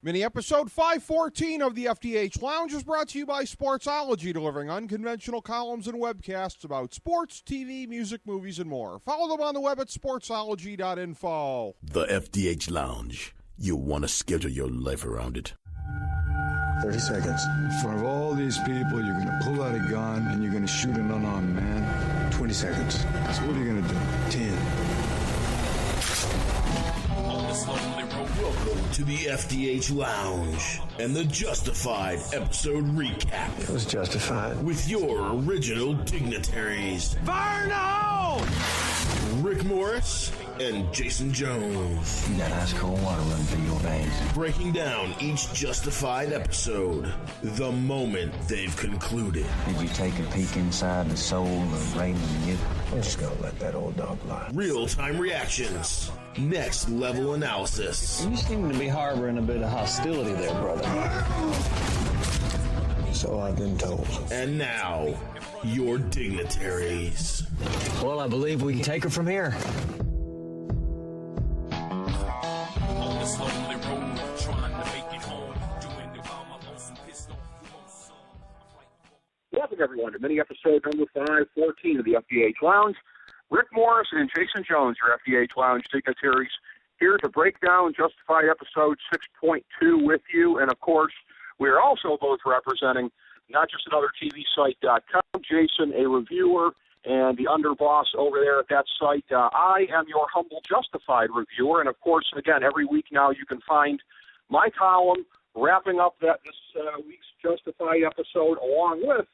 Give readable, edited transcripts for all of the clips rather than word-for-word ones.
Mini-episode 514 of the FDH Lounge is brought to you by Sportsology, delivering unconventional columns and webcasts about sports, TV, music, movies, and more. Follow them on the web at sportsology.info. The FDH Lounge. You want to schedule your life around it. 30 seconds. In front of all these people, you're going to pull out a gun and you're going to shoot an unarmed man. 20 seconds. So what are you going to do? 10. Welcome to the FDH Lounge and the Justified episode recap. It was justified. With your original dignitaries, Fire in the hole! Rick Morris and Jason Jones. You got ice cold water running through your veins. Breaking down each Justified episode the moment they've concluded. Did you take a peek inside the soul of Raymond Newton? I'm just going to let that old dog lie. Real-time reactions. Next level analysis. You seem to be harboring a bit of hostility there, brother. So I've been told. And now, your dignitaries. Well, I believe we can take her from here. Welcome, everyone, to mini-episode number 514 of the FDH Lounge. Rick Morris and Jason Jones, your FDH Lounge dignitaries, here to break down Justified episode 6.2 with you. And, of course, we are also both representing not just another TVsite.com, Jason, a reviewer, and the underboss over there at that site. I am your humble Justified reviewer. And, of course, again, every week now you can find my column wrapping up this week's Justified episode along with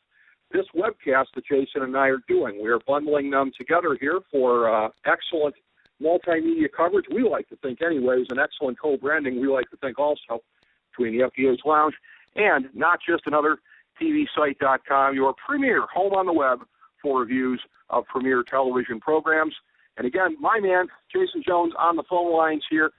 this webcast that Jason and I are doing. We are bundling them together here for excellent multimedia coverage. We like to think anyways, and excellent co-branding, we like to think also, between the FDH Lounge and not just another TVsite.com, your premier home on the web for reviews of premier television programs. And again, my man, Jason Jones, on the phone lines here.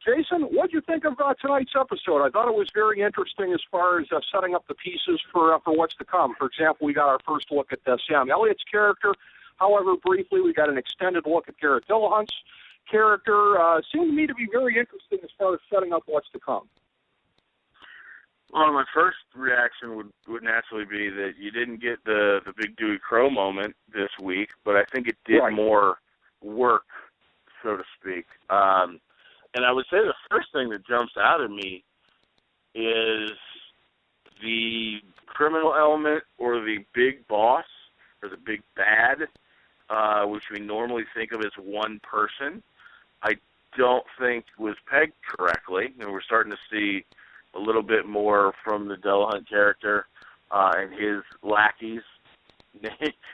Jason, what did you think of tonight's episode? I thought it was very interesting as far as setting up the pieces for what's to come. For example, we got our first look at Sam Elliott's character. However, briefly, we got an extended look at Garrett Dillahunt's character. Seemed to me to be very interesting as far as setting up what's to come. Well, my first reaction would naturally be that you didn't get the Big Dewey Crow moment this week, but I think it did more work, so to speak. And I would say the first thing that jumps out at me is the criminal element or the big boss or the big bad, which we normally think of as one person, I don't think was pegged correctly. And we're starting to see a little bit more from the Dillahunt character and his lackeys,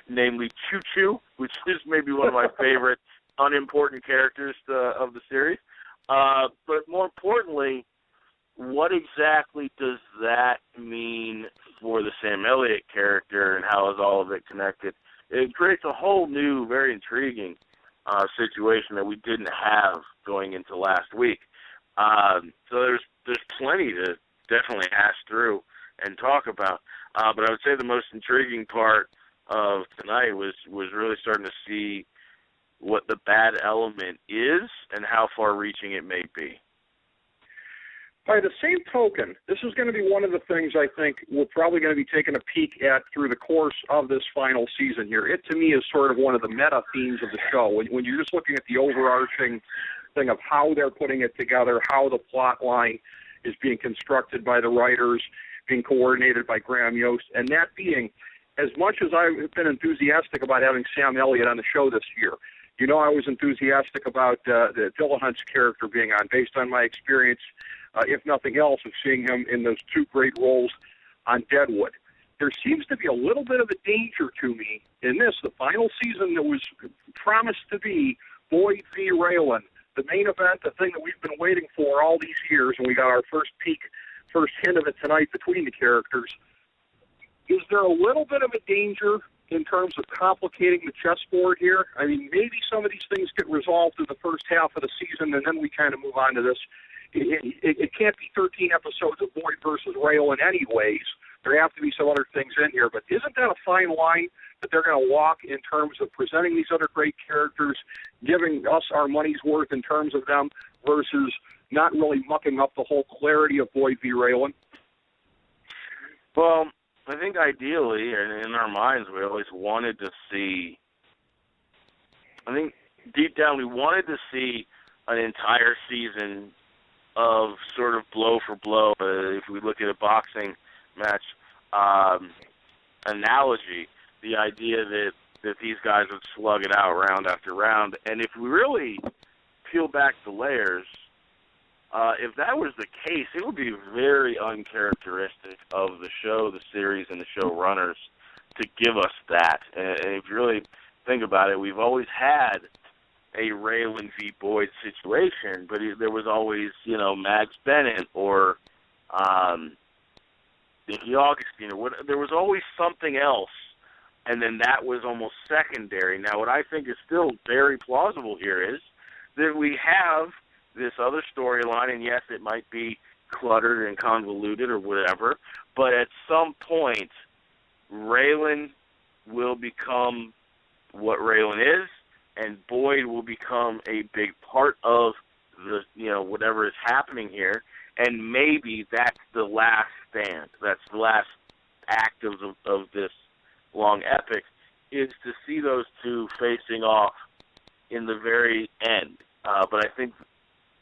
namely Choo Choo, which is maybe one of my favorite unimportant characters of the series. But more importantly, what exactly does that mean for the Sam Elliott character, and how is all of it connected? It creates a whole new, very intriguing situation that we didn't have going into last week. So there's plenty to definitely hash through and talk about. But I would say the most intriguing part of tonight was really starting to see what the bad element is and how far-reaching it may be. By the same token, this is going to be one of the things I think we're probably going to be taking a peek at through the course of this final season here. It, to me, is sort of one of the meta themes of the show. When you're just looking at the overarching thing of how they're putting it together, how the plot line is being constructed by the writers, being coordinated by Graham Yost, and that being, as much as I've been enthusiastic about having Sam Elliott on the show this year, you know I was enthusiastic about the Dillahunt's character being on, based on my experience, if nothing else, of seeing him in those two great roles on Deadwood. There seems to be a little bit of a danger to me in this, the final season that was promised to be Boyd v. Raylan, the main event, the thing that we've been waiting for all these years, and we got our first hint of it tonight between the characters. Is there a little bit of a danger in terms of complicating the chessboard here? I mean, maybe some of these things get resolved in the first half of the season, and then we kind of move on to this. It can't be 13 episodes of Boyd versus Raylan anyways, there have to be some other things in here. But isn't that a fine line that they're going to walk in terms of presenting these other great characters, giving us our money's worth in terms of them, versus not really mucking up the whole clarity of Boyd v. Raylan? Well, I think ideally, and in our minds, we always wanted to see, I think deep down we wanted to see an entire season of sort of blow for blow. If we look at a boxing match analogy, the idea that these guys would slug it out round after round. And if we really peel back the layers, if that was the case, it would be very uncharacteristic of the show, the series, and the showrunners to give us that. And if you really think about it, we've always had a Raylan v. Boyd situation, but there was always, Mags Bennett or Dickie Augustine, or there was always something else, and then that was almost secondary. Now, what I think is still very plausible here is that we have this other storyline, and yes, it might be cluttered and convoluted or whatever, but at some point, Raylan will become what Raylan is, and Boyd will become a big part of the, whatever is happening here, and maybe that's the last stand. That's the last act of this long epic, is to see those two facing off in the very end. But I think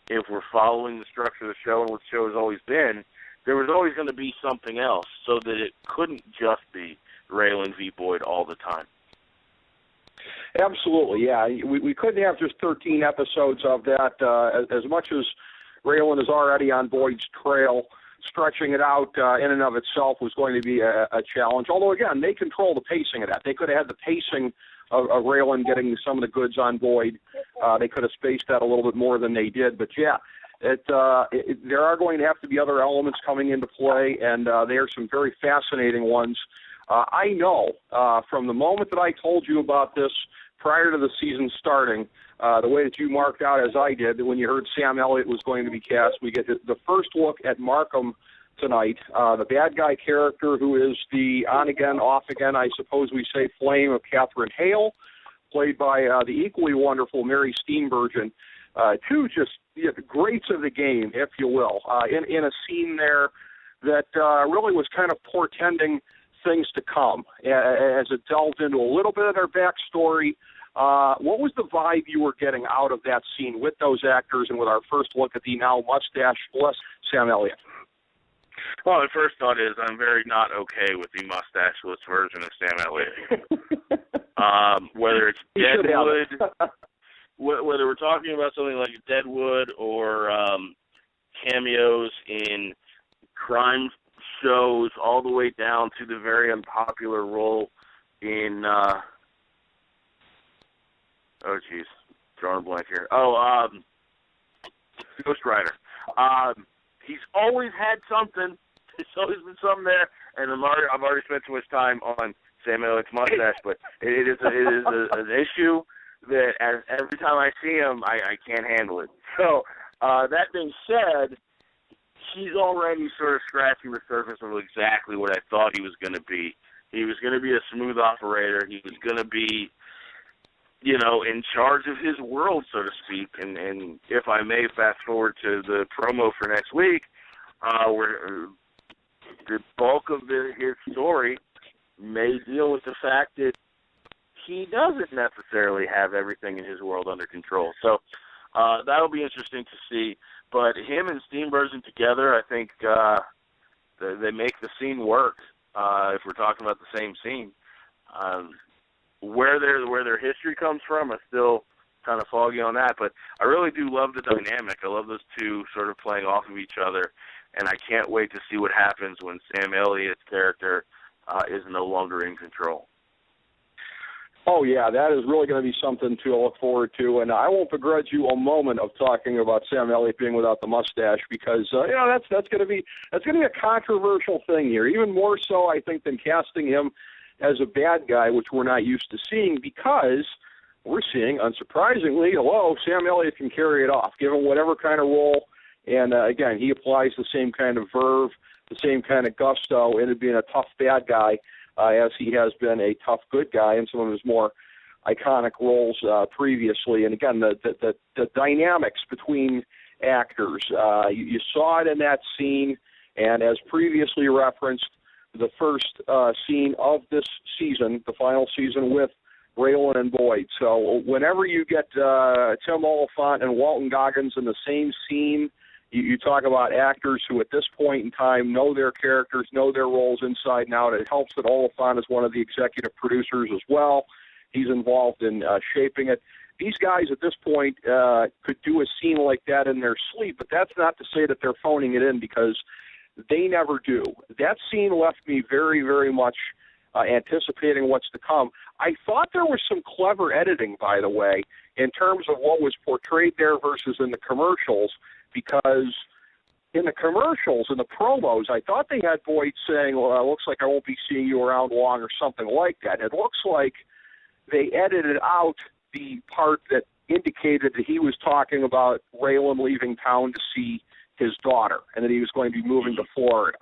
if we're following the structure of the show and what the show has always been, there was always going to be something else so that it couldn't just be Raylan v. Boyd all the time. Absolutely, yeah. We couldn't have just 13 episodes of that. As much as Raylan is already on Boyd's trail, stretching it out in and of itself was going to be a challenge. Although, again, they control the pacing of that. They could have had the pacing of Raylan getting some of the goods on Boyd. They could have spaced that a little bit more than they did. But, yeah, there are going to have to be other elements coming into play, and there are some very fascinating ones. I know from the moment that I told you about this prior to the season starting, the way that you marked out as I did, when you heard Sam Elliott was going to be cast, we get the first look at Markham tonight, the bad guy character who is the on-again, off-again, I suppose we say, flame of Catherine Hale, played by the equally wonderful Mary Steenburgen. Two just greats of the game, if you will, in a scene there that really was kind of portending things to come as it delved into a little bit of their backstory. What was the vibe you were getting out of that scene with those actors and with our first look at the now mustache-less Sam Elliott? Well, the first thought is I'm very not okay with the mustache-less version of Sam Elliott. Whether it's Deadwood, whether we're talking about something like Deadwood or cameos in crime shows, all the way down to the very unpopular role in drawing a blank here. Ghost Rider. He's always had something. There's always been something there, and I've already spent too much time on Sam Elliott's mustache, but it is an issue that every time I see him, I can't handle it. So that being said, he's already sort of scratching the surface of exactly what I thought he was going to be. He was going to be a smooth operator. He was going to be, in charge of his world, so to speak. And if I may fast forward to the promo for next week, where the bulk of his story may deal with the fact that he doesn't necessarily have everything in his world under control. So that'll be interesting to see. But him and Steenburgen together, I think they make the scene work. If we're talking about the same scene, where their history comes from, I'm still kind of foggy on that. But I really do love the dynamic. I love those two sort of playing off of each other, and I can't wait to see what happens when Sam Elliott's character is no longer in control. Oh, yeah, that is really going to be something to look forward to, and I won't begrudge you a moment of talking about Sam Elliott being without the mustache because, that's going to be a controversial thing here, even more so, I think, than casting him as a bad guy, which we're not used to seeing, because we're seeing, unsurprisingly, Sam Elliott can carry it off, give him whatever kind of role And, again, he applies the same kind of verve, the same kind of gusto into being a tough bad guy as he has been a tough good guy in some of his more iconic roles previously. And, again, the dynamics between actors, you saw it in that scene, and as previously referenced, the first scene of this season, the final season with Raylan and Boyd. So whenever you get Tim Oliphant and Walton Goggins in the same scene, you talk about actors who at this point in time know their characters, know their roles inside and out. It helps that Oliphant is one of the executive producers as well. He's involved in shaping it. These guys at this point could do a scene like that in their sleep, but that's not to say that they're phoning it in, because they never do. That scene left me very, very much anticipating what's to come. I thought there was some clever editing, by the way, in terms of what was portrayed there versus in the commercials, because in the commercials, in the promos, I thought they had Boyd saying, well, it looks like I won't be seeing you around long, or something like that. It looks like they edited out the part that indicated that he was talking about Raylan leaving town to see his daughter, and that he was going to be moving to Florida.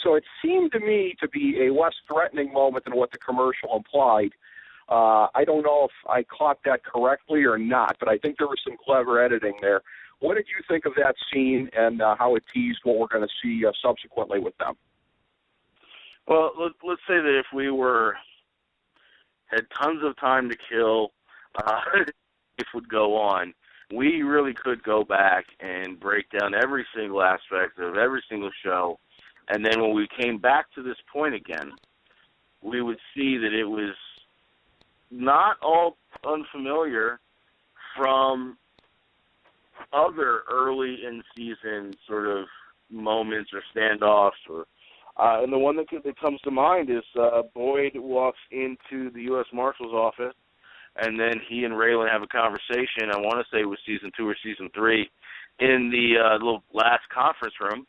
So it seemed to me to be a less threatening moment than what the commercial implied. I don't know if I caught that correctly or not, but I think there was some clever editing there. What did you think of that scene, and how it teased what we're going to see subsequently with them? Well, let's say that if we had tons of time to kill, it would go on. We really could go back and break down every single aspect of every single show, and then when we came back to this point again, we would see that it was not all unfamiliar from other early in-season sort of moments or standoffs. And the one that comes to mind is Boyd walks into the U.S. Marshal's office, and then he and Raylan have a conversation. I want to say it was season 2 or season 3, in the little last conference room.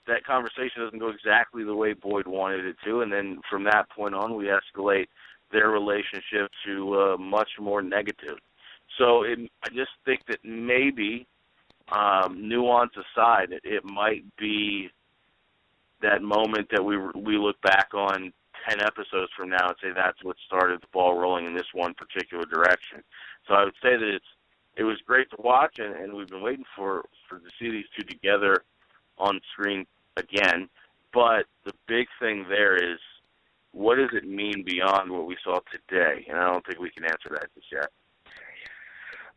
That conversation doesn't go exactly the way Boyd wanted it to, and then from that point on, we escalate their relationship to much more negative. So I just think that maybe, nuance aside, it might be that moment that we look back on 10 episodes from now and say that's what started the ball rolling in this one particular direction. So I would say that it was great to watch, and we've been waiting to see these two together on screen again. But the big thing there is, what does it mean beyond what we saw today? And I don't think we can answer that just yet.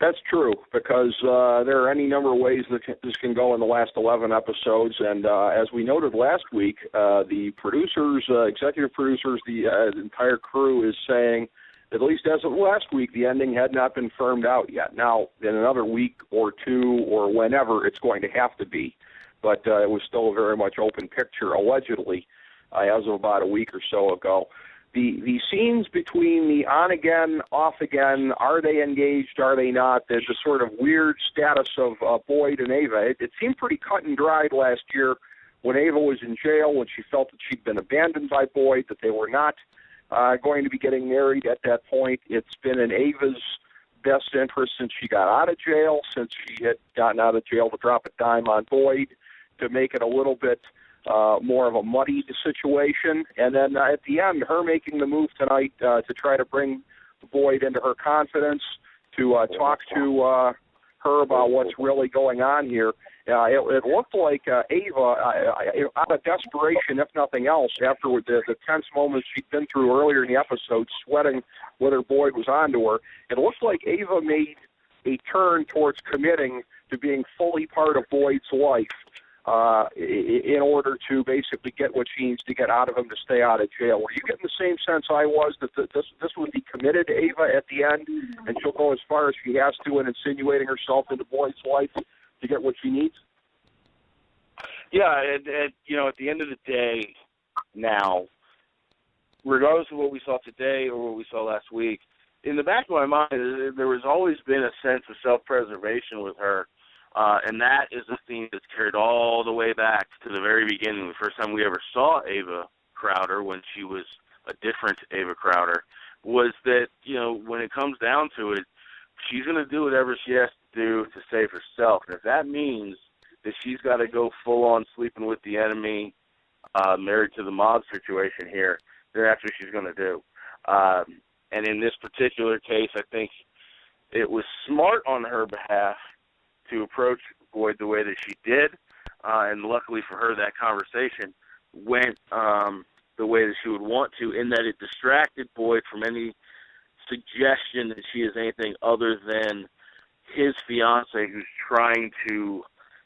That's true, because there are any number of ways that this can go in the last 11 episodes. And as we noted last week, the producers, executive producers, the entire crew is saying, at least as of last week, the ending had not been firmed out yet. Now, in another week or two or whenever, it's going to have to be. But it was still a very much open picture, allegedly, as of about a week or so ago. The scenes between the on-again, off-again, are they engaged, are they not, the sort of weird status of Boyd and Ava, it seemed pretty cut and dried last year when Ava was in jail, when she felt that she'd been abandoned by Boyd, that they were not going to be getting married at that point. It's been in Ava's best interest since she got out of jail, since she had gotten out of jail, to drop a dime on Boyd, to make it a little bit more of a muddied situation. And then at the end, her making the move tonight to try to bring Boyd into her confidence, to talk to her about what's really going on here. It looked like Ava, out of desperation, if nothing else, after the tense moments she'd been through earlier in the episode, sweating whether Boyd was onto her, it looked like Ava made a turn towards committing to being fully part of Boyd's life, in order to basically get what she needs to get out of him to stay out of jail. Were you getting the same sense I was, that this would be committed to Ava at the end, and she'll go as far as she has to in insinuating herself into Boyd's life to get what she needs? Yeah, at the end of the day now, regardless of what we saw today or what we saw last week, in the back of my mind, there has always been a sense of self-preservation with her. And that is a theme that's carried all the way back to the very beginning. The first time we ever saw Ava Crowder, when she was a different Ava Crowder, was that, when it comes down to it, she's going to do whatever she has to do to save herself. And if that means that she's got to go full-on sleeping with the enemy, married to the mob situation here, then that's what she's going to do. And in this particular case, I think it was smart on her behalf to approach Boyd the way that she did, and luckily for her, that conversation went the way that she would want to, in that it distracted Boyd from any suggestion that she is anything other than his fiancée who's trying to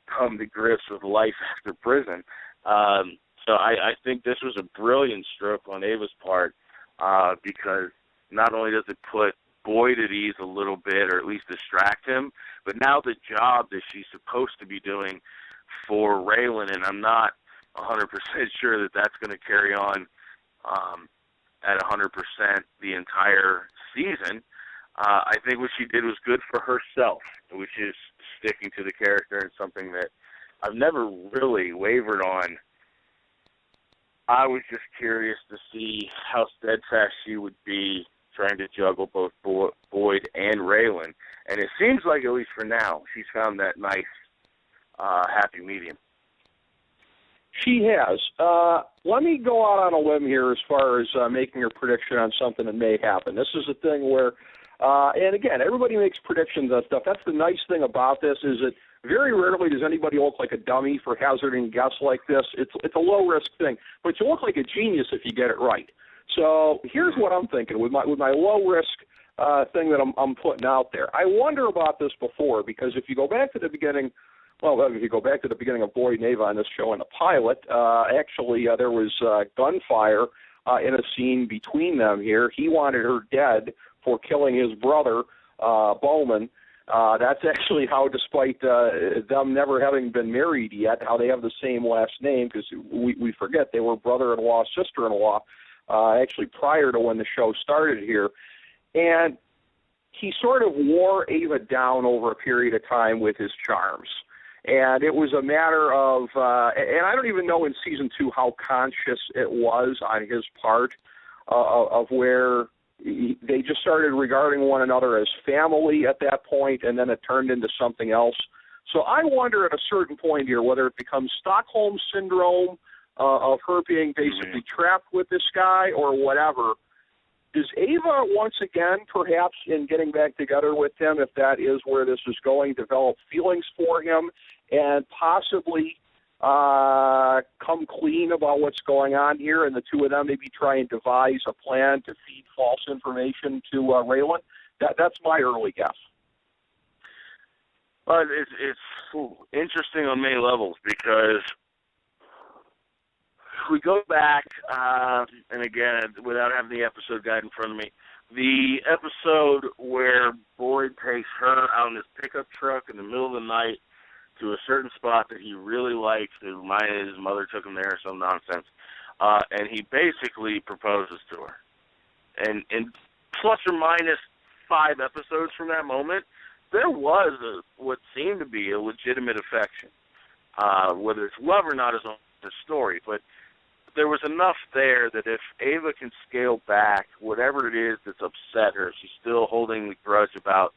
come to grips with life after prison. So I think this was a brilliant stroke on Ava's part, because not only does it put Boyd at ease a little bit, or at least distract him, but now the job that she's supposed to be doing for Raylan, and I'm not 100% sure that that's going to carry on at 100% the entire season. I think what she did was good for herself, which is sticking to the character, and something that I've never really wavered on. I was just curious to see how steadfast she would be trying to juggle both Boyd and Raylan. And it seems like, at least for now, she's found that nice, happy medium. She has. Let me go out on a limb here as far as making a prediction on something that may happen. This is a thing where, and again, everybody makes predictions on stuff. That's the nice thing about this, is that very rarely does anybody look like a dummy for hazarding a guess like this. It's a low-risk thing, but you look like a genius if you get it right. So here's what I'm thinking with my low-risk thing that I'm putting out there. I wonder about this before, because if you go back to the beginning, if you go back to the beginning of Boyd and Ava on this show in the pilot, actually there was gunfire in a scene between them here. He wanted her dead for killing his brother, Bowman. That's actually how, despite them never having been married yet, how they have the same last name, because we forget they were brother-in-law, sister-in-law, actually prior to when the show started here. And he sort of wore Ava down over a period of time with his charms. And it was a matter of, and I don't even know in season 2 how conscious it was on his part of where they just started regarding one another as family at that point, and then it turned into something else. So I wonder at a certain point here whether it becomes Stockholm Syndrome of her being basically trapped with this guy or whatever. Does Ava, once again, perhaps in getting back together with him, if that is where this is going, develop feelings for him and possibly come clean about what's going on here, and the two of them maybe try and devise a plan to feed false information to Raylan? That's my early guess. But it's interesting on many levels, because if we go back, and again, without having the episode guide in front of me, the episode where Boyd takes her out in his pickup truck in the middle of the night to a certain spot that he really likes, that reminded his mother took him there or some nonsense, and he basically proposes to her. And plus or minus 5 episodes from that moment, there was what seemed to be a legitimate affection. Whether it's love or not is another story, but there was enough there that if Ava can scale back whatever it is that's upset her, if she's still holding the grudge about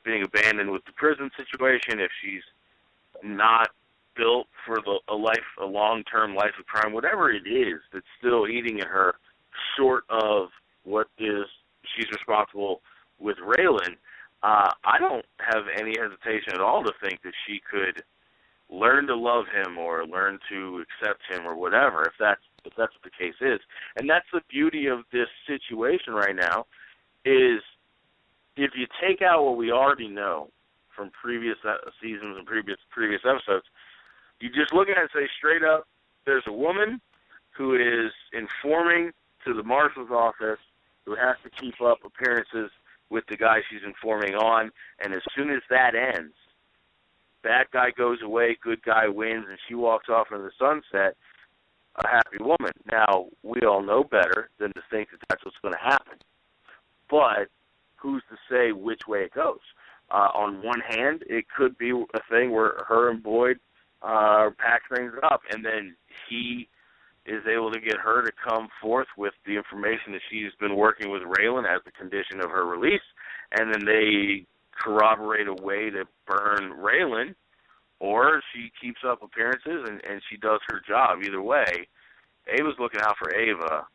being abandoned with the prison situation, if she's not built for a long-term life of crime, whatever it is that's still eating at her, short of what is she's responsible with Raylan, I don't have any hesitation at all to think that she could learn to love him or learn to accept him or whatever, if that's what the case is. And that's the beauty of this situation right now, is if you take out what we already know from previous seasons and previous episodes, you just look at it and say straight up, there's a woman who is informing to the marshal's office, who has to keep up appearances with the guy she's informing on, and as soon as that ends, bad guy goes away, good guy wins, and she walks off into the sunset, a happy woman. Now, we all know better than to think that that's what's going to happen. But who's to say which way it goes? On one hand, it could be a thing where her and Boyd pack things up, and then he is able to get her to come forth with the information that she's been working with Raylan as the condition of her release, and then they corroborate a way to burn Raylan, or she keeps up appearances and she does her job. Either way, Ava's looking out for Ava,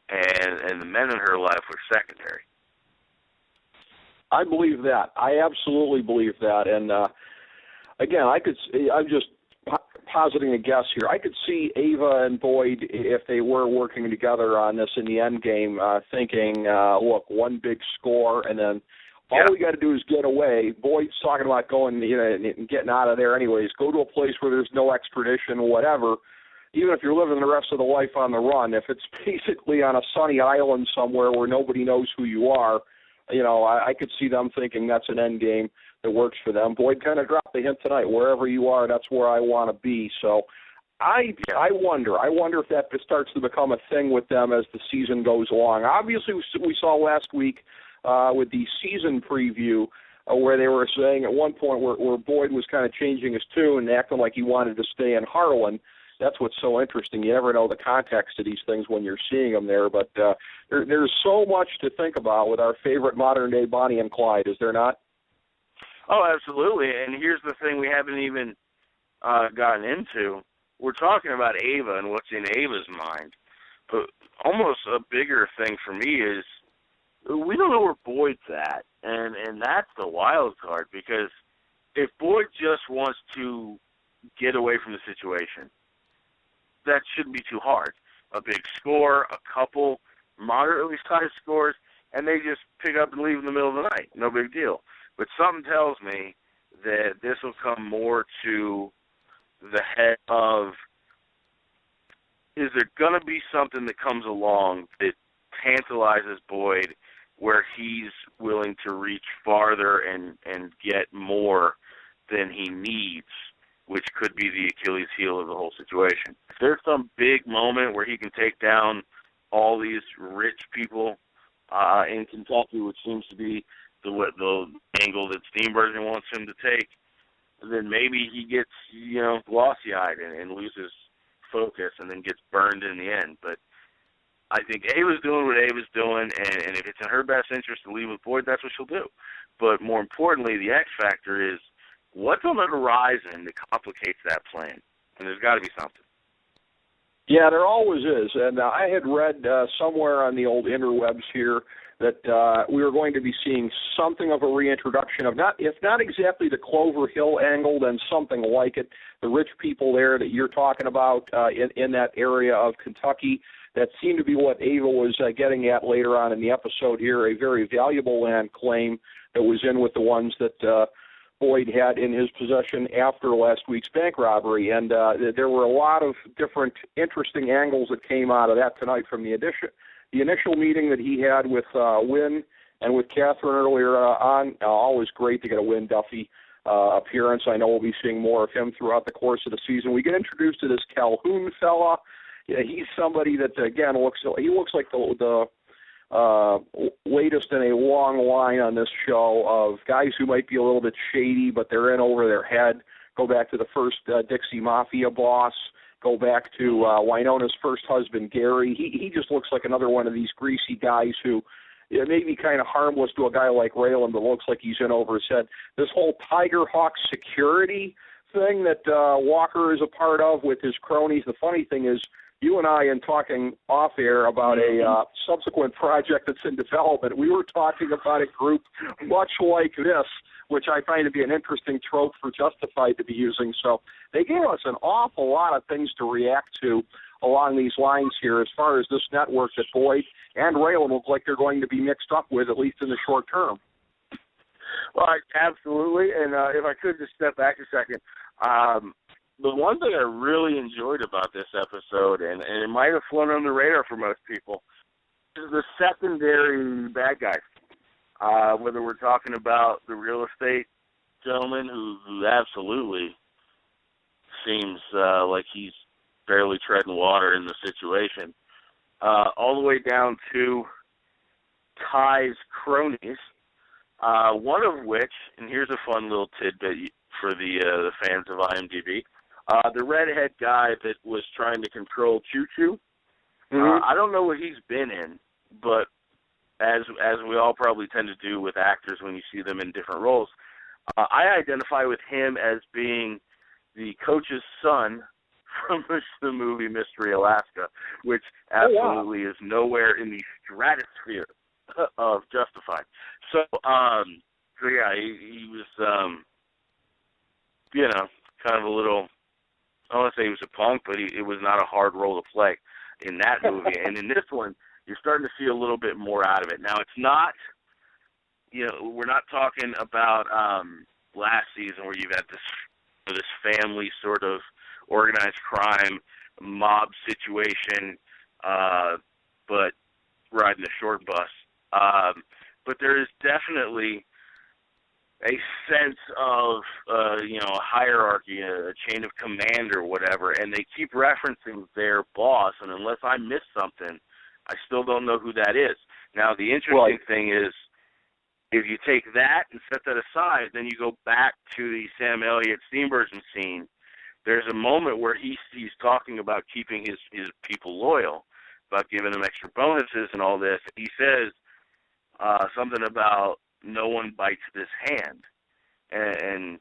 and the men in her life were secondary. I believe that. I absolutely believe that. And again, I'm just positing a guess here. I could see Ava and Boyd, if they were working together on this in the end game, thinking, look, one big score, and then all we got to do is get away. Boyd's talking about going, and getting out of there anyways. Go to a place where there's no extradition, whatever. Even if you're living the rest of the life on the run, if it's basically on a sunny island somewhere where nobody knows who you are, I could see them thinking that's an end game that works for them. Boyd kind of dropped the hint tonight. Wherever you are, that's where I want to be. So I wonder if that starts to become a thing with them as the season goes along. Obviously, we saw last week with the season preview where they were saying at one point where Boyd was kind of changing his tune and acting like he wanted to stay in Harlan. That's what's so interesting. You never know the context of these things when you're seeing them there. But there's so much to think about with our favorite modern-day Bonnie and Clyde, is there not? Oh, absolutely. And here's the thing we haven't even gotten into. We're talking about Ava and what's in Ava's mind. But almost a bigger thing for me is we don't know where Boyd's at. And that's the wild card, because if Boyd just wants to get away from the situation, that shouldn't be too hard. A big score, a couple moderately sized scores, and they just pick up and leave in the middle of the night. No big deal. But something tells me that this will come more to the head of, is there going to be something that comes along that tantalizes Boyd where he's willing to reach farther and get more than he needs, which could be the Achilles heel of the whole situation. If there's some big moment where he can take down all these rich people in Kentucky, which seems to be the angle that Steenburgen wants him to take, then maybe he gets, glossy-eyed and loses focus and then gets burned in the end. But I think Ava's doing what Ava's doing, and if it's in her best interest to leave with Boyd, that's what she'll do. But more importantly, the X factor is, what's on the horizon that complicates that plan? And there's got to be something. Yeah, there always is. And I had read somewhere on the old interwebs here that we were going to be seeing something of a reintroduction of, if not exactly the Clover Hill angle, then something like it. The rich people there that you're talking about in that area of Kentucky, that seemed to be what Ava was getting at later on in the episode here, a very valuable land claim that was in with the ones that Boyd had in his possession after last week's bank robbery. And there were a lot of different interesting angles that came out of that tonight from the initial meeting that he had with Wynn and with Catherine earlier on. Always great to get a Wynn Duffy appearance. I know we'll be seeing more of him throughout the course of the season. We get introduced to this Calhoun fella. Yeah, he's somebody that, again, looks like the latest in a long line on this show of guys who might be a little bit shady, but they're in over their head. Go back to the first Dixie Mafia boss. Go back to Winona's first husband, Gary. He just looks like another one of these greasy guys who may be kind of harmless to a guy like Raylan, but looks like he's in over his head. This whole Tiger Hawk security thing that Walker is a part of with his cronies, the funny thing is, you and I, in talking off-air about a subsequent project that's in development, we were talking about a group much like this, which I find to be an interesting trope for Justified to be using. So they gave us an awful lot of things to react to along these lines here as far as this network that Boyd and Raylan look like they're going to be mixed up with, at least in the short term. Well, absolutely. And if I could just step back a second, the one thing I really enjoyed about this episode, and it might have flown under the radar for most people, is the secondary bad guys. Whether we're talking about the real estate gentleman who absolutely seems like he's barely treading water in the situation, all the way down to Ty's cronies, one of which, and here's a fun little tidbit for the fans of IMDb, the redhead guy that was trying to control Choo Choo. I don't know what he's been in, but as we all probably tend to do with actors when you see them in different roles, I identify with him as being the coach's son from the movie Mystery Alaska, which absolutely is nowhere in the stratosphere of Justified. So yeah, he was, kind of a little, I don't want to say he was a punk, but it was not a hard role to play in that movie. And in this one, you're starting to see a little bit more out of it. Now, it's not, we're not talking about last season where you've had this family sort of organized crime mob situation, but riding a short bus. But there is definitely a sense of, a hierarchy, a chain of command or whatever, and they keep referencing their boss, and unless I miss something, I still don't know who that is. Now, the interesting thing is, if you take that and set that aside, then you go back to the Sam Elliott Steenburgen scene. There's a moment where he's talking about keeping his people loyal, about giving them extra bonuses and all this. He says something about no one bites this hand. And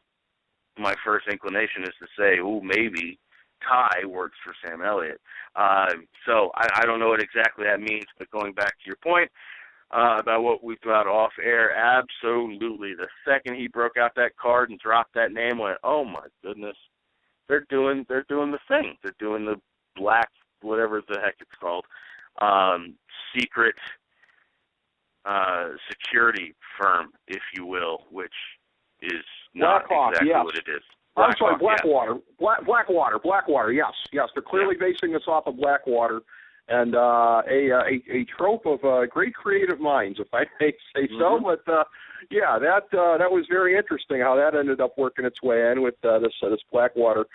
my first inclination is to say, maybe Ty works for Sam Elliott. So I don't know what exactly that means, but going back to your point about what we thought off air, absolutely. The second he broke out that card and dropped that name, I went, oh my goodness, they're doing the thing. They're doing the black, whatever the heck it's called, secret security firm, if you will, which is not exactly what it is. I'm sorry, Blackwater. Yeah. Blackwater, yes. They're clearly basing this off of Blackwater, and a trope of great creative minds, if I may say so. But that was very interesting how that ended up working its way in with this Blackwater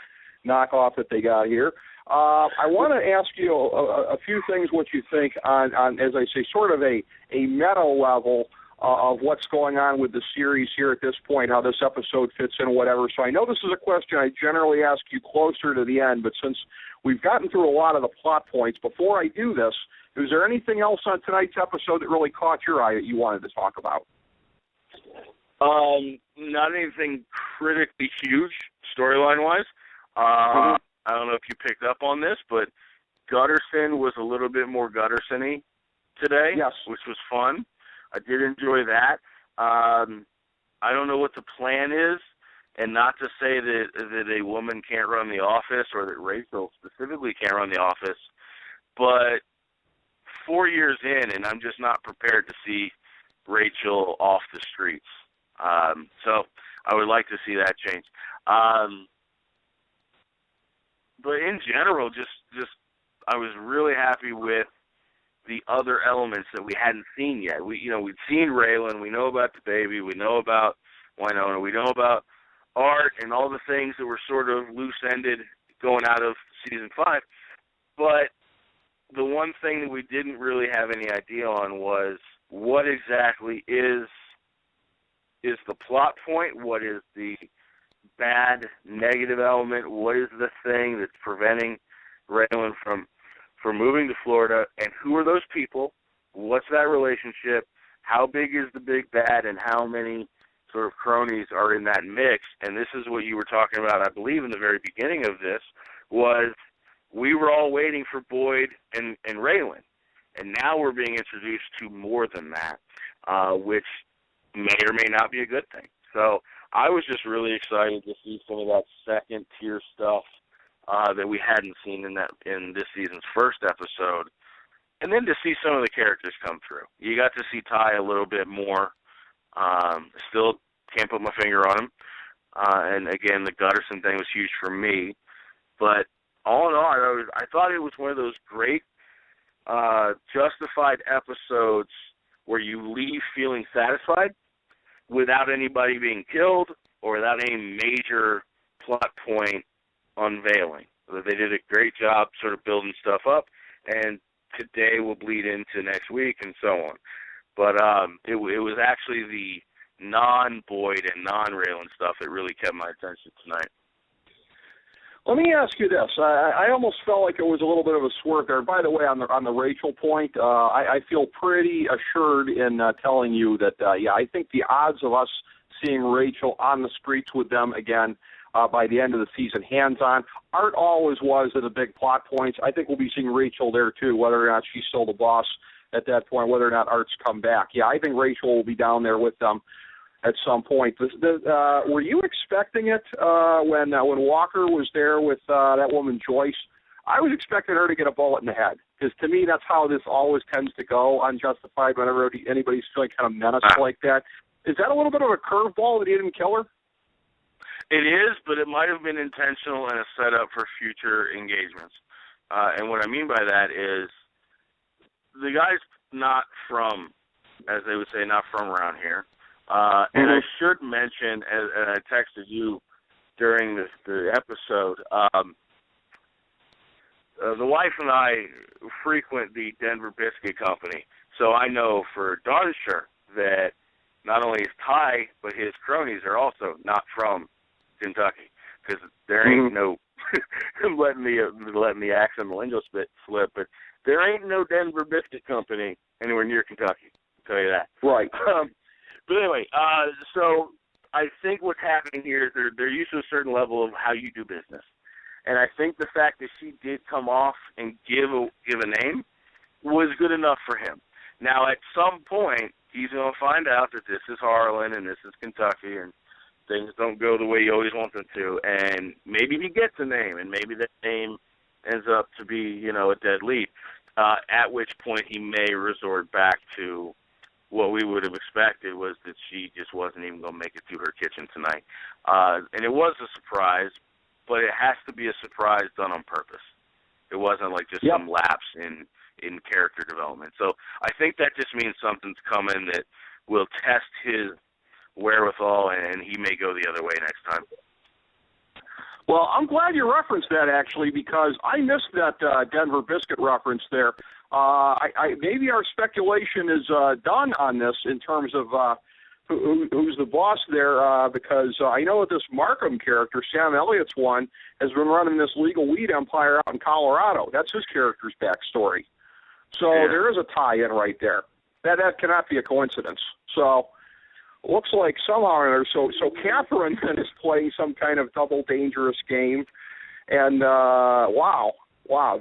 knockoff that they got here. I want to ask you a few things, what you think on, as I say, sort of a meta level of what's going on with the series here at this point, how this episode fits in, whatever. So I know this is a question I generally ask you closer to the end, but since we've gotten through a lot of the plot points, before I do this, is there anything else on tonight's episode that really caught your eye that you wanted to talk about? Not anything critically huge, storyline-wise. I don't know if you picked up on this, but Gutterson was a little bit more Gutterson-y today, which was fun. I did enjoy that. I don't know what the plan is, and not to say that a woman can't run the office or that Rachel specifically can't run the office, but 4 years in, and I'm just not prepared to see Rachel off the streets. So I would like to see that change. But in general, just I was really happy with the other elements that we hadn't seen yet. We'd seen Raylan, we know about the baby, we know about Winona, we know about Art and all the things that were sort of loose-ended going out of season 5. But the one thing that we didn't really have any idea on was what exactly is the plot point, what is the bad, negative element, what is the thing that's preventing Raylan from moving to Florida, and who are those people, what's that relationship, how big is the big bad, and how many sort of cronies are in that mix. And this is what you were talking about, I believe, in the very beginning of this, was we were all waiting for Boyd and Raylan, and now we're being introduced to more than that, which may or may not be a good thing. So I was just really excited to see some of that second-tier stuff that we hadn't seen in this season's first episode, and then to see some of the characters come through. You got to see Ty a little bit more. Still can't put my finger on him. And again, the Gutterson thing was huge for me. But all in all, I thought it was one of those great Justified episodes where you leave feeling satisfied without anybody being killed or without any major plot point unveiling. They did a great job sort of building stuff up, and today will bleed into next week and so on. But it was actually the non-Boyd and non-Raylan stuff that really kept my attention tonight. Let me ask you this. I almost felt like it was a little bit of a swerve there. By the way, on the Rachel point, I feel pretty assured in telling you that, I think the odds of us seeing Rachel on the streets with them again by the end of the season, hands-on. Art always was at the big plot points. I think we'll be seeing Rachel there, too, whether or not she's still the boss at that point, whether or not Art's come back. Yeah, I think Rachel will be down there with them at some point. Were you expecting it when Walker was there with that woman, Joyce? I was expecting her to get a bullet in the head, because to me that's how this always tends to go, Unjustified, whenever anybody's feeling kind of menaced like that. Is that a little bit of a curveball that he didn't kill her? It is, but it might have been intentional and a setup for future engagements. And what I mean by that is the guy's not from, as they would say, not from around here. And I should mention, and I texted you during the episode, the wife and I frequent the Denver Biscuit Company, so I know for darn sure that not only is Ty, but his cronies are also not from Kentucky, because there ain't no letting the accent and the lingo slip, but there ain't no Denver Biscuit Company anywhere near Kentucky. I'll tell you that. Right. But anyway, so I think what's happening here is they're used to a certain level of how you do business. And I think the fact that she did come off and give a name was good enough for him. Now, at some point, he's going to find out that this is Harlan and this is Kentucky and things don't go the way you always want them to. And maybe he gets a name, and maybe that name ends up to be, a dead lead, at which point he may resort back to what we would have expected, was that she just wasn't even going to make it through her kitchen tonight. And it was a surprise, but it has to be a surprise done on purpose. It wasn't like just some lapse in character development. So I think that just means something's coming that will test his wherewithal, and he may go the other way next time. Well, I'm glad you referenced that, actually, because I missed that Denver Biscuit reference there. Maybe our speculation is done on this in terms of who's the boss there, because I know that this Markham character, Sam Elliott's one, has been running this legal weed empire out in Colorado. That's his character's backstory. So there is a tie-in right there. That cannot be a coincidence. So looks like somehow or another. So Catherine is playing some kind of double dangerous game, and wow,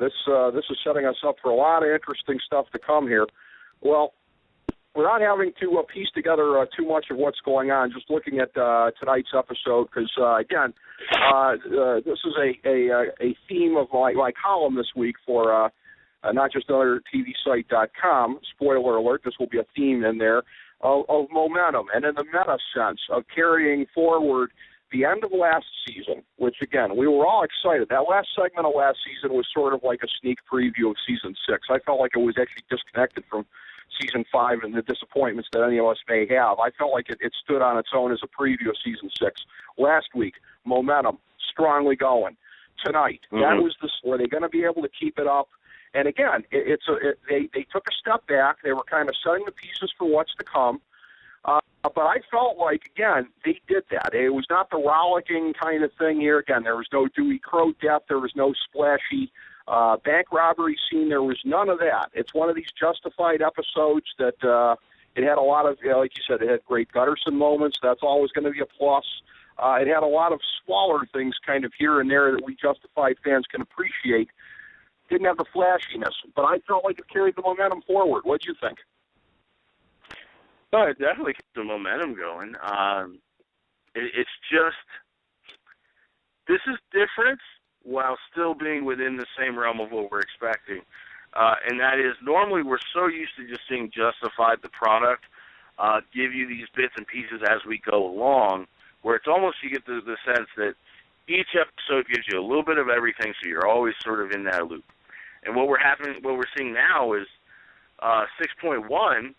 this is setting us up for a lot of interesting stuff to come here. Well, without having to piece together too much of what's going on, just looking at tonight's episode, because again, this is a theme of my column this week for not just another TVsite.com. Spoiler alert: this will be a theme in there. Of momentum, and in the meta sense of carrying forward the end of last season, which, again, we were all excited. That last segment of last season was sort of like a sneak preview of Season 6. I felt like it was actually disconnected from Season 5 and the disappointments that any of us may have. I felt like it stood on its own as a preview of Season 6. Last week, momentum, strongly going. Tonight, that was were they going to be able to keep it up? And again, they took a step back. They were kind of setting the pieces for what's to come. But I felt like, again, they did that. It was not the rollicking kind of thing here. Again, there was no Dewey Crow death. There was no splashy bank robbery scene. There was none of that. It's one of these Justified episodes that it had a lot of, like you said, it had great Gutterson moments. That's always going to be a plus. It had a lot of smaller things kind of here and there that we Justified fans can appreciate. Didn't have the flashiness, but I felt like it carried the momentum forward. What do you think? No, it definitely kept the momentum going. It's just, this is different while still being within the same realm of what we're expecting. And that is, normally we're so used to just seeing Justified, the product, give you these bits and pieces as we go along, where it's almost, you get the sense that each episode gives you a little bit of everything, so you're always sort of in that loop. And what we're seeing now is 6.1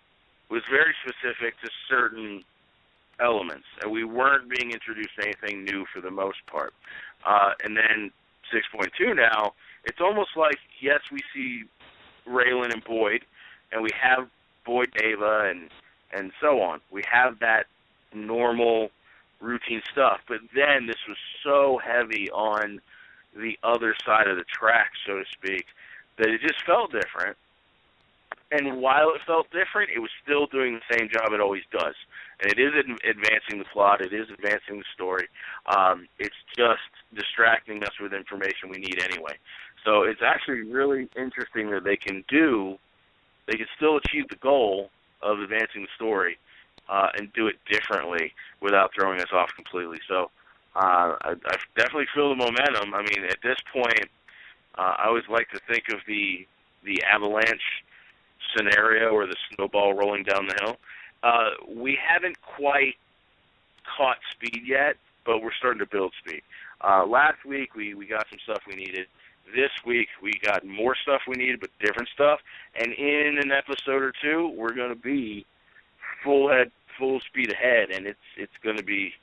was very specific to certain elements, and we weren't being introduced to anything new for the most part. And then 6.2 now, it's almost like, yes, we see Raylan and Boyd, and we have Boyd, Ava, and so on. We have that normal routine stuff, but then this was so heavy on the other side of the track, so to speak, that it just felt different. And while it felt different, it was still doing the same job it always does. And it is advancing the plot. It is advancing the story. It's just distracting us with information we need anyway. So it's actually really interesting that they can still achieve the goal of advancing the story and do it differently without throwing us off completely. So I definitely feel the momentum. I mean, at this point, I always like to think of the avalanche scenario or the snowball rolling down the hill. We haven't quite caught speed yet, but we're starting to build speed. Last week, we got some stuff we needed. This week, we got more stuff we needed, but different stuff. And in an episode or two, we're going to be full speed ahead, and it's going to be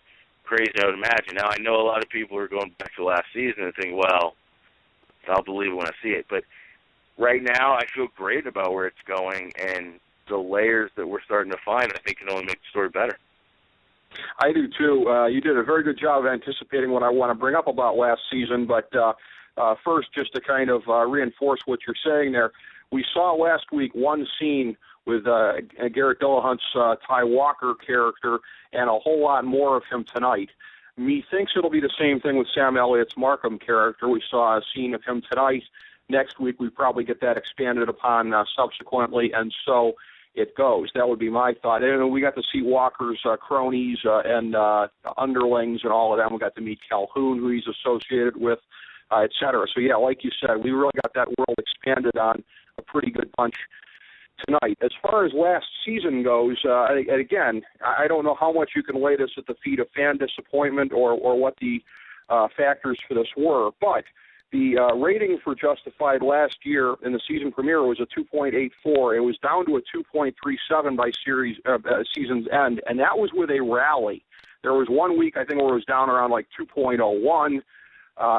crazy, I would imagine. Now, I know a lot of people are going back to last season and think, well, I'll believe it when I see it. But right now, I feel great about where it's going, and the layers that we're starting to find, I think, can only make the story better. I do, too. You did a very good job of anticipating what I want to bring up about last season, but first, just to kind of reinforce what you're saying there, we saw last week one scene with Garrett Dillahunt's Ty Walker character and a whole lot more of him tonight. Methinks it'll be the same thing with Sam Elliott's Markham character. We saw a scene of him tonight. Next week, we probably get that expanded upon subsequently, and so it goes. That would be my thought. And we got to see Walker's cronies and underlings and all of them. We got to meet Calhoun, who he's associated with, et cetera. So, yeah, like you said, we really got that world expanded on a pretty good bunch tonight. As far as last season goes, and again, I don't know how much you can lay this at the feet of fan disappointment or what the factors for this were, but the rating for Justified last year in the season premiere was a 2.84. It was down to a 2.37 by season's end, and that was with a rally. There was 1 week, I think, where it was down around like 2.01.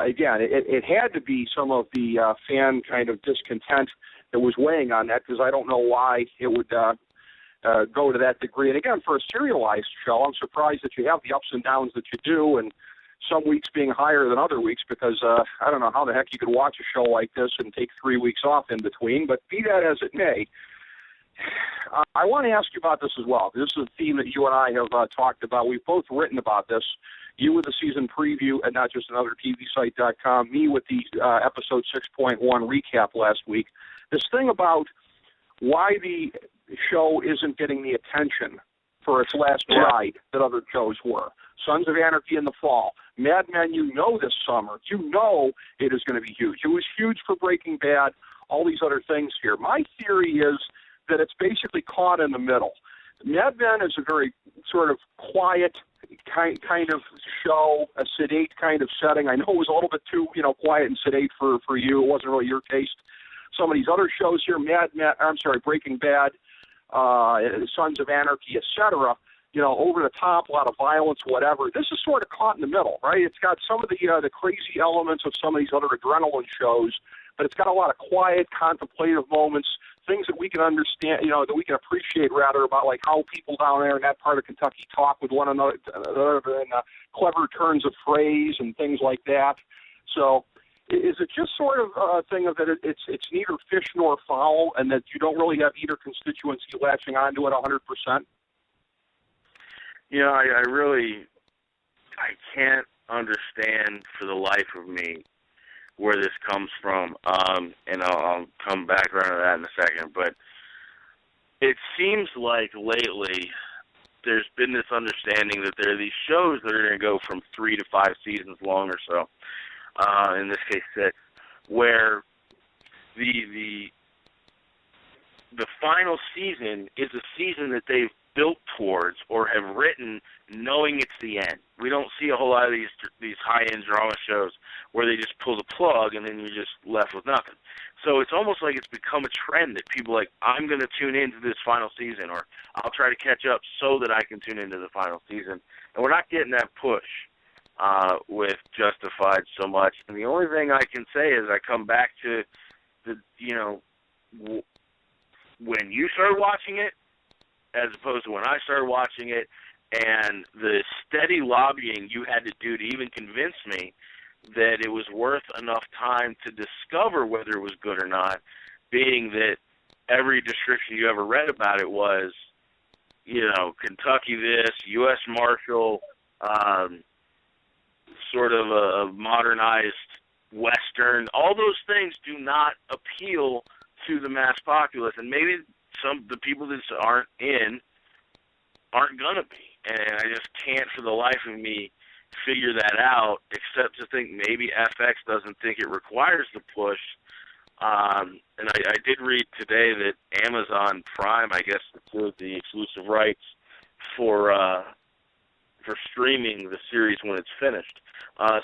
Again, it had to be some of the fan kind of discontent that was weighing on that, because I don't know why it would go to that degree. And again, for a serialized show, I'm surprised that you have the ups and downs that you do, and some weeks being higher than other weeks, because I don't know how the heck you could watch a show like this and take 3 weeks off in between, but be that as it may, I want to ask you about this as well. This is a theme that you and I have talked about. We've both written about this, you with the season preview at NotJustAnotherTVSite.com, me with the episode 6.1 recap last week. This thing about why the show isn't getting the attention for its last ride that other shows were. Sons of Anarchy in the fall. Mad Men, you know this summer. You know it is going to be huge. It was huge for Breaking Bad, all these other things here. My theory is that it's basically caught in the middle. Mad Men is a very sort of quiet kind of show, a sedate kind of setting. I know it was a little bit too, quiet and sedate for you. It wasn't really your taste. Some of these other shows here, Breaking Bad, Sons of Anarchy, etc., over the top, a lot of violence, whatever. This is sort of caught in the middle, right? It's got some of the crazy elements of some of these other adrenaline shows, but it's got a lot of quiet, contemplative moments, things that we can understand, that we can appreciate rather about like how people down there in that part of Kentucky talk with one another and clever turns of phrase and things like that. So is it just sort of a thing of that it's neither fish nor fowl, and that you don't really have either constituency latching onto it 100%? I can't understand for the life of me where this comes from, and I'll come back around to that in a second, but it seems like lately there's been this understanding that there are these shows that are going to go from 3 to 5 seasons long or so, in this case 6, where the final season is a season that they've built towards or have written knowing it's the end. We don't see a whole lot of these high-end drama shows where they just pull the plug and then you're just left with nothing. So it's almost like it's become a trend that people are like, I'm going to tune into this final season, or I'll try to catch up so that I can tune into the final season. And we're not getting that push with Justified so much. And the only thing I can say is I come back to when you started watching it, as opposed to when I started watching it, and the steady lobbying you had to do to even convince me that it was worth enough time to discover whether it was good or not, being that every description you ever read about it was, Kentucky this, U.S. Marshal, sort of a modernized Western. All those things do not appeal to the mass populace, and maybe the people that aren't gonna be. And I just can't for the life of me figure that out, except to think maybe FX doesn't think it requires the push. And I did read today that Amazon Prime, I guess, secured the exclusive rights for streaming the series when it's finished.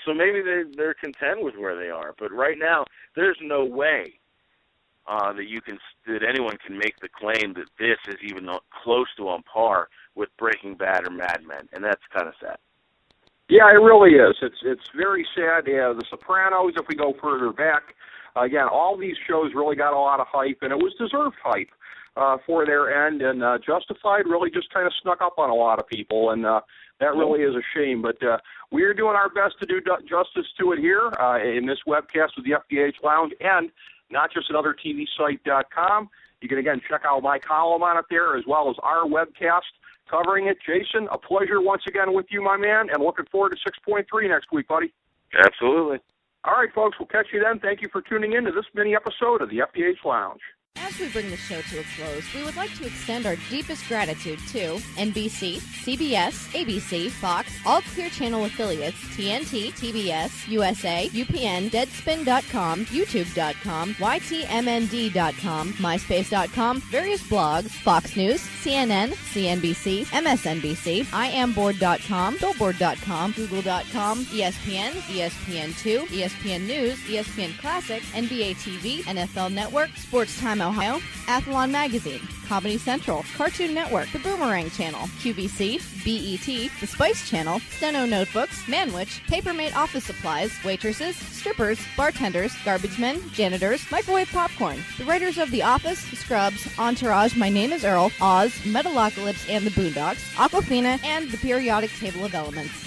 So maybe they're content with where they are. But right now, there's no way that anyone can make the claim that this is even close to on par with Breaking Bad or Mad Men, and that's kind of sad. Yeah, it really is. It's very sad. The Sopranos, if we go further back, again, all these shows really got a lot of hype, and it was deserved hype for their end, and Justified really just kind of snuck up on a lot of people, and that really is a shame. But we are doing our best to do justice to it here in this webcast with the FDH Lounge, and not just at OtherTVSite.com. You can, again, check out my column on it there, as well as our webcast covering it. Jason, a pleasure once again with you, my man, and looking forward to 6.3 next week, buddy. Absolutely. All right, folks, we'll catch you then. Thank you for tuning in to this mini episode of the FDH Lounge. As we bring the show to a close, we would like to extend our deepest gratitude to NBC, CBS, ABC, Fox, all Clear Channel affiliates, TNT, TBS, USA, UPN, Deadspin.com, YouTube.com, YTMND.com, MySpace.com, various blogs, Fox News, CNN, CNBC, MSNBC, IamBoard.com, Billboard.com, Google.com, ESPN, ESPN2, ESPN News, ESPN Classic, NBA TV, NFL Network, Sports Time Ohio, Athlon Magazine, Comedy Central, Cartoon Network, The Boomerang Channel, QVC, BET, The Spice Channel, Steno Notebooks, Manwich, Papermate Office Supplies, waitresses, strippers, bartenders, garbage men, janitors, microwave popcorn, the writers of The Office, Scrubs, Entourage, My Name is Earl, Oz, Metalocalypse and the Boondocks, Aquafina, and the Periodic Table of Elements.